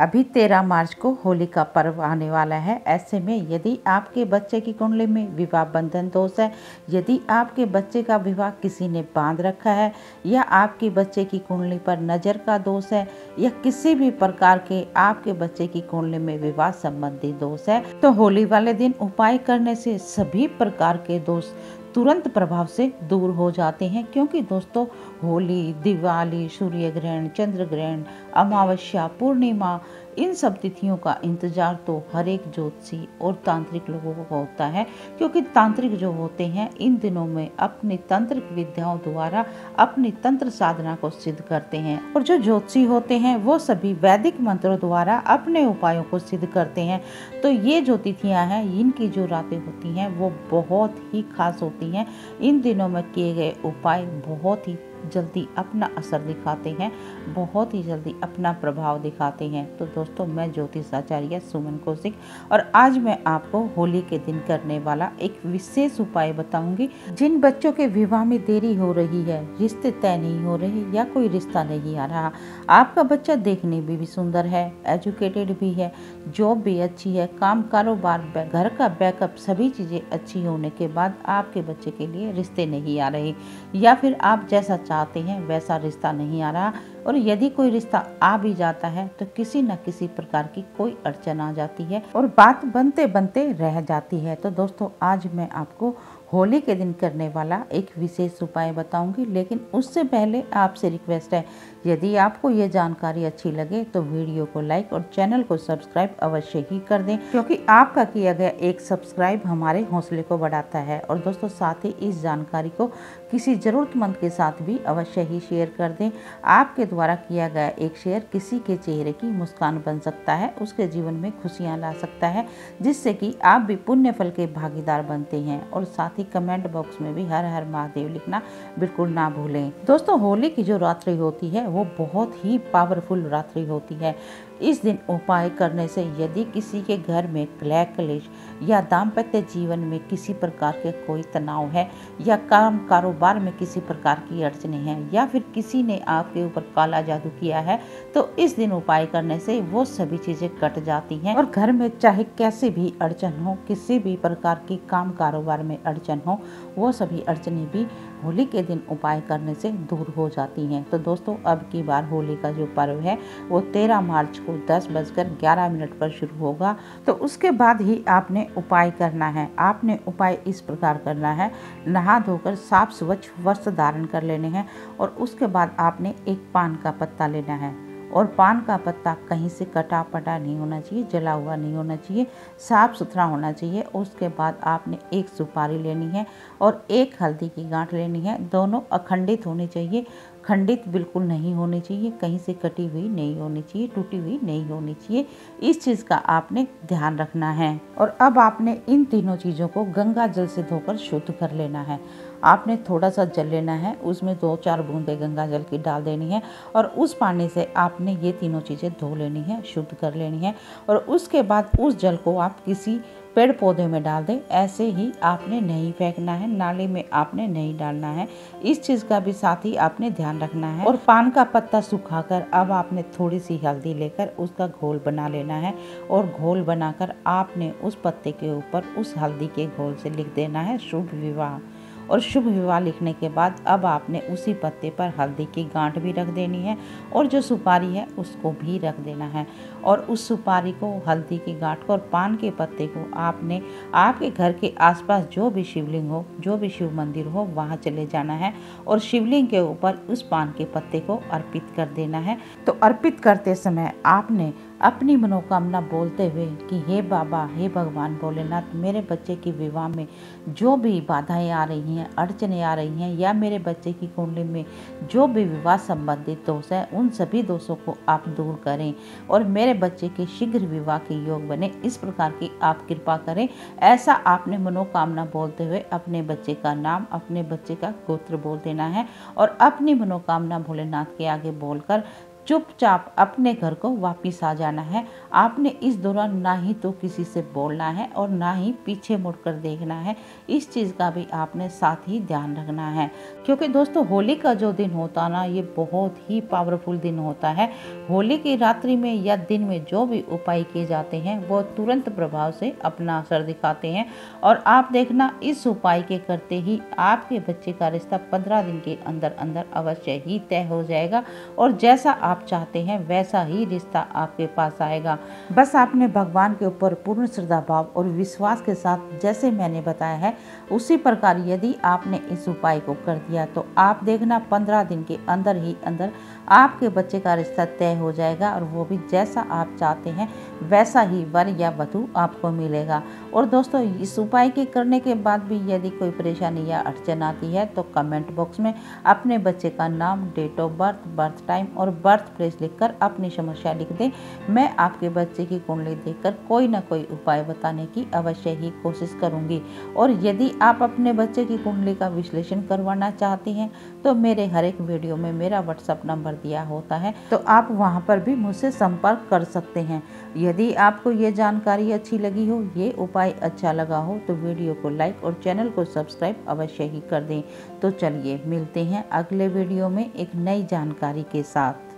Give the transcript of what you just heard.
अभी 13 मार्च को होली का पर्व आने वाला है। ऐसे में यदि आपके बच्चे की कुंडली में विवाह बंधन दोष है, यदि आपके बच्चे का विवाह किसी ने बांध रखा है, या आपके बच्चे की कुंडली पर नज़र का दोष है, या किसी भी प्रकार के आपके बच्चे की कुंडली में विवाह संबंधी दोष है, तो होली वाले दिन उपाय करने से सभी प्रकार के दोष तुरंत प्रभाव से दूर हो जाते हैं। क्योंकि दोस्तों, होली, दिवाली, सूर्य ग्रहण, चंद्र ग्रहण, अमावस्या, पूर्णिमा, इन सब तिथियों का इंतजार तो हर एक ज्योतिषी और तांत्रिक लोगों को होता है। क्योंकि तांत्रिक जो होते हैं इन दिनों में अपनी तंत्रिक विद्याओं द्वारा अपनी तंत्र साधना को सिद्ध करते हैं, और जो ज्योतिषी होते हैं वो सभी वैदिक मंत्रों द्वारा अपने उपायों को सिद्ध करते हैं। तो ये जो तिथियां हैं, इनकी जो रातें होती हैं वो बहुत ही खास होती हैं। इन दिनों में किए गए उपाय बहुत ही जल्दी अपना असर दिखाते हैं, बहुत ही जल्दी अपना प्रभाव दिखाते हैं। तो दोस्तों, मैं ज्योतिष आचार्य सुमन कौशिक, और आज मैं आपको होली के दिन करने वाला एक विशेष उपाय बताऊंगी। जिन बच्चों के विवाह में देरी हो रही है, रिश्ते तय नहीं हो रहे, या कोई रिश्ता नहीं आ रहा, आपका बच्चा देखने में भी सुंदर है, एजुकेटेड भी है, जॉब भी अच्छी है, काम कारोबार, घर का बैकअप, सभी चीज़ें अच्छी होने के बाद आपके बच्चे के लिए रिश्ते नहीं आ रहे, या फिर आप जैसा चाहते हैं वैसा रिश्ता नहीं आ रहा, और यदि कोई रिश्ता आ भी जाता है तो किसी न किसी प्रकार की कोई अड़चन आ जाती है और बात बनते बनते रह जाती है। तो दोस्तों, आज मैं आपको होली के दिन करने वाला एक विशेष उपाय बताऊंगी। लेकिन उससे पहले आपसे रिक्वेस्ट है, यदि आपको ये जानकारी अच्छी लगे तो वीडियो को लाइक और चैनल को सब्सक्राइब अवश्य ही कर दें, क्योंकि आपका किया गया एक सब्सक्राइब हमारे हौसले को बढ़ाता है। और दोस्तों, साथ ही इस जानकारी को किसी ज़रूरतमंद के साथ भी अवश्य ही शेयर कर दें। आपके द्वारा किया गया एक शेयर किसी के चेहरे की मुस्कान बन सकता है, उसके जीवन में खुशियाँ ला सकता है, जिससे कि आप भी पुण्य फल के भागीदार बनते हैं। और साथ ही कमेंट बॉक्स में भी हर हर महादेव लिखना बिल्कुल ना भूलें। दोस्तों, होली की जो रात्रि होती है वो बहुत ही पावरफुल रात्रि होती है। इस दिन उपाय करने से यदि किसी के घर में कलह कलेश या दाम्पत्य जीवन में किसी प्रकार के कोई तनाव है, या काम कारोबार में किसी प्रकार की अड़चने हैं, या फिर किसी ने आपके ऊपर काला जादू किया है, तो इस दिन उपाय करने से वो सभी चीज़ें कट जाती हैं। और घर में चाहे कैसे भी अड़चन हो, किसी भी प्रकार की काम कारोबार में अड़चन हो, वो सभी अड़चने भी होली के दिन उपाय करने से दूर हो जाती हैं। तो दोस्तों, अब की बार होली का जो पर्व है वो 13 मार्च को 10:11 पर शुरू होगा। तो उसके बाद ही आपने उपाय करना है। आपने उपाय इस प्रकार करना है, नहा धोकर साफ स्वच्छ वस्त्र धारण कर लेने हैं, और उसके बाद आपने एक पान का पत्ता लेना है। और पान का पत्ता कहीं से कटा पटा नहीं होना चाहिए, जला हुआ नहीं होना चाहिए, साफ सुथरा होना चाहिए। उसके बाद आपने एक सुपारी लेनी है और एक हल्दी की गांठ लेनी है। दोनों अखंडित होनी चाहिए, खंडित बिल्कुल नहीं होनी चाहिए, कहीं से कटी हुई नहीं होनी चाहिए, टूटी हुई नहीं होनी चाहिए। इस चीज़ का आपने ध्यान रखना है। और अब आपने इन तीनों चीज़ों को गंगा जल से धोकर शुद्ध कर लेना है। आपने थोड़ा सा जल लेना है, उसमें 2-4 बूंदे गंगा जल की डाल देनी है, और उस पानी से आपने ये तीनों चीज़ें धो लेनी है, शुद्ध कर लेनी है। और उसके बाद उस जल को आप किसी पेड़ पौधे में डाल दें। ऐसे ही आपने नहीं फेंकना है, नाले में आपने नहीं डालना है। इस चीज़ का भी साथ ही आपने ध्यान रखना है। और पान का पत्ता सुखाकर अब आपने थोड़ी सी हल्दी लेकर उसका घोल बना लेना है, और घोल बनाकर आपने उस पत्ते के ऊपर उस हल्दी के घोल से लिख देना है शुभ विवाह। और शुभ विवाह लिखने के बाद अब आपने उसी पत्ते पर हल्दी की गांठ भी रख देनी है, और जो सुपारी है उसको भी रख देना है। और उस सुपारी को, हल्दी की गांठ को और पान के पत्ते को आपने आपके घर के आसपास जो भी शिवलिंग हो, जो भी शिव मंदिर हो, वहाँ चले जाना है, और शिवलिंग के ऊपर उस पान के पत्ते को अर्पित कर देना है। तो अर्पित करते समय आपने अपनी मनोकामना बोलते हुए कि हे बाबा, हे भगवान भोलेनाथ, मेरे बच्चे की विवाह में जो भी बाधाएं आ रही हैं, अड़चने आ रही हैं, या मेरे बच्चे की कुंडली में जो भी विवाह संबंधित दोष है, उन सभी दोषों को आप दूर करें, और मेरे बच्चे के शीघ्र विवाह के योग बने, इस प्रकार की आप कृपा करें। ऐसा आपने मनोकामना बोलते हुए अपने बच्चे का नाम, अपने बच्चे का गोत्र बोल देना है, और अपनी मनोकामना भोलेनाथ के आगे बोलकर चुपचाप अपने घर को वापस आ जाना है। आपने इस दौरान ना ही तो किसी से बोलना है और ना ही पीछे मुड़कर देखना है। इस चीज़ का भी आपने साथ ही ध्यान रखना है, क्योंकि दोस्तों होली का जो दिन होता ना, ये बहुत ही पावरफुल दिन होता है। होली की रात्रि में या दिन में जो भी उपाय किए जाते हैं वो तुरंत प्रभाव से अपना असर दिखाते हैं। और आप देखना, इस उपाय के करते ही आपके बच्चे का रिश्ता 15 दिन के अंदर अंदर अवश्य ही तय हो जाएगा और जैसा आप चाहते हैं वैसा ही रिश्ता आपके पास आएगा। बस आपने भगवान के ऊपर पूर्ण श्रद्धा भाव और विश्वास के साथ, जैसे मैंने बताया है उसी प्रकार यदि आपने इस उपाय को कर दिया तो आप देखना 15 दिन के अंदर ही अंदर आपके बच्चे का रिश्ता तय हो जाएगा और वो भी जैसा आप चाहते हैं वैसा ही वर या वधू आपको मिलेगा। और दोस्तों, इस उपाय के करने के बाद भी यदि कोई परेशानी या अड़चन आती है तो कमेंट बॉक्स में अपने बच्चे का नाम, date of birth, birth time और बर्थ प्लेस लिखकर अपनी समस्या लिख दें। मैं आपके बच्चे की कुंडली देखकर कोई ना कोई उपाय बताने की अवश्य ही कोशिश करूंगी। और यदि आप अपने बच्चे की कुंडली का विश्लेषण करवाना चाहते हैं तो मेरे हर एक वीडियो में मेरा व्हाट्सएप नंबर दिया होता है, तो आप वहां पर भी मुझसे संपर्क कर सकते हैं। यदि आपको ये जानकारी अच्छी लगी हो, ये उपाय अच्छा लगा हो तो वीडियो को लाइक और चैनल को सब्सक्राइब अवश्य ही कर दें। तो चलिए मिलते हैं अगले वीडियो में एक नई जानकारी के साथ।